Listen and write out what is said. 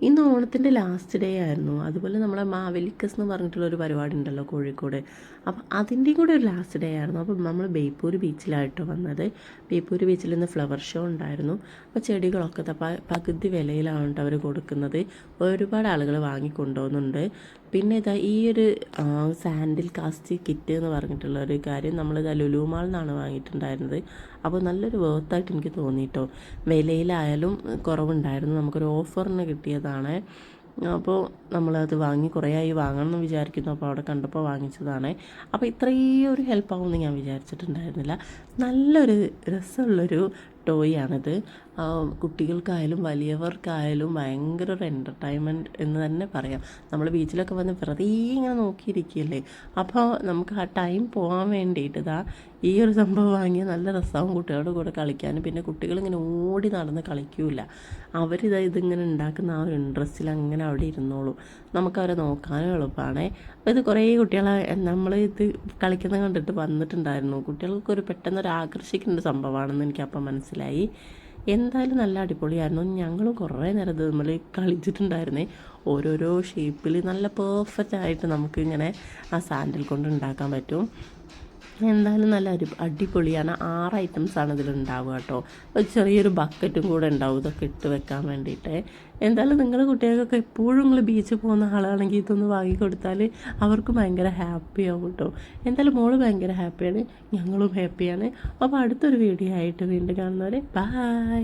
ഇന്ന് ഓണത്തിൻ്റെ last day ആയിരുന്നു. അതുപോലെ നമ്മളെ മാവേലിക്കസ് എന്ന് പറഞ്ഞിട്ടുള്ളൊരു പരിപാടി ഉണ്ടല്ലോ കോഴിക്കോട്. അപ്പം അതിൻ്റെയും കൂടെ ഒരു ലാസ്റ്റ് ഡേ ആയിരുന്നു. അപ്പം നമ്മൾ ബേപ്പൂർ ബീച്ചിലായിട്ടോ വന്നത്. ബേപ്പൂർ ബീച്ചിൽ ഇന്ന് ഫ്ലവർ ഷോ ഉണ്ടായിരുന്നു. അപ്പോൾ ചെടികളൊക്കെ പകുതി വിലയിലാണ് കേട്ടോ അവർ കൊടുക്കുന്നത്. ഒരുപാട് ആളുകൾ വാങ്ങിക്കൊണ്ടുപോകുന്നുണ്ട്. പിന്നെ ഇതാ ഈ ഒരു സാൻഡിൽ കാസ്റ്റ് കിറ്റ് എന്ന് പറഞ്ഞിട്ടുള്ള ഒരു കാര്യം നമ്മളിതാ ലുലു മാളിൽ നിന്നാണ് വാങ്ങിയിട്ടുണ്ടായിരുന്നത്. അപ്പോൾ നല്ലൊരു വേർത്തായിട്ട് എനിക്ക് തോന്നിയിട്ടോ. വിലയിലായാലും കുറവുണ്ടായിരുന്നു. നമുക്കൊരു ഓഫറിന് കിട്ടിയതാണ്. അപ്പോൾ നമ്മളത് വാങ്ങി കുറേ ആയി വാങ്ങണം എന്ന് വിചാരിക്കുന്നു. അപ്പോൾ അവിടെ കണ്ടപ്പോൾ വാങ്ങിച്ചതാണ്. അപ്പോൾ ഇത്രയും ഒരു ഹെൽപ്പാകുമെന്ന് ഞാൻ വിചാരിച്ചിട്ടുണ്ടായിരുന്നില്ല. നല്ലൊരു രസമുള്ളൊരു ടോയാണിത്. കുട്ടികൾക്കായാലും വലിയവർക്കായാലും ഭയങ്കര ഒരു എൻ്റർടൈൻമെൻറ്റ് എന്ന് തന്നെ പറയാം. നമ്മൾ ബീച്ചിലൊക്കെ വന്ന് വെറുതെ ഇങ്ങനെ നോക്കിയിരിക്കുകയല്ലേ, അപ്പോൾ നമുക്ക് ആ ടൈം പോകാൻ വേണ്ടിയിട്ട് ഇതാ ഈ ഒരു സംഭവം വാങ്ങിയാൽ നല്ല രസമാവും കുട്ടികളുടെ കൂടെ കളിക്കാനും. പിന്നെ കുട്ടികളിങ്ങനെ ഓടി നടന്ന് കളിക്കൂല, ഇതിങ്ങനെ ഉണ്ടാക്കുന്ന ആ ഒരു ഇൻട്രസ്റ്റിൽ അങ്ങനെ അവിടെ ഇരുന്നോളും. നമുക്കവരെ നോക്കാനും എളുപ്പമാണ്. അപ്പോൾ ഇത് കുറേ കുട്ടികളെ നമ്മൾ ഇത് കളിക്കുന്നത് കണ്ടിട്ട് വന്നിട്ടുണ്ടായിരുന്നു. കുട്ടികൾക്കൊരു പെട്ടെന്നൊരു ആകർഷിക്കുന്ന സംഭവമാണെന്ന് എനിക്കപ്പം മനസ്സിലായി. എന്തായാലും നല്ല അടിപൊളിയായിരുന്നു. ഞങ്ങളും കുറേ നേരം ഇത് നമ്മൾ കളിച്ചിട്ടുണ്ടായിരുന്നേ. ഓരോരോ ഷേപ്പിൽ നല്ല പെർഫെക്റ്റ് ആയിട്ട് നമുക്കിങ്ങനെ ആ സാൻഡിൽ കൊണ്ട് ഉണ്ടാക്കാൻ പറ്റും. എന്തായാലും നല്ല അടിപൊളിയാണ്. 6 ഐറ്റംസാണ് ഇതിലുണ്ടാവുക കേട്ടോ. ഒരു ചെറിയൊരു ബക്കറ്റും കൂടെ ഉണ്ടാവും ഇതൊക്കെ ഇട്ട് വെക്കാൻ വേണ്ടിയിട്ട്. എന്തായാലും നിങ്ങളുടെ കുട്ടികൾക്കൊക്കെ എപ്പോഴും നിങ്ങൾ ബീച്ചിൽ പോകുന്ന ആളാണെങ്കിൽ ഇതൊന്ന് വാങ്ങിക്കൊടുത്താൽ അവർക്ക് ഭയങ്കര ഹാപ്പിയാവും കേട്ടോ. എന്തായാലും മോള് ഭയങ്കര ഹാപ്പിയാണ്, ഞങ്ങളും ഹാപ്പിയാണ്. അപ്പോൾ അടുത്തൊരു വീഡിയോ ആയിട്ട് വീണ്ടും കാണുന്നവരെ ബൈ.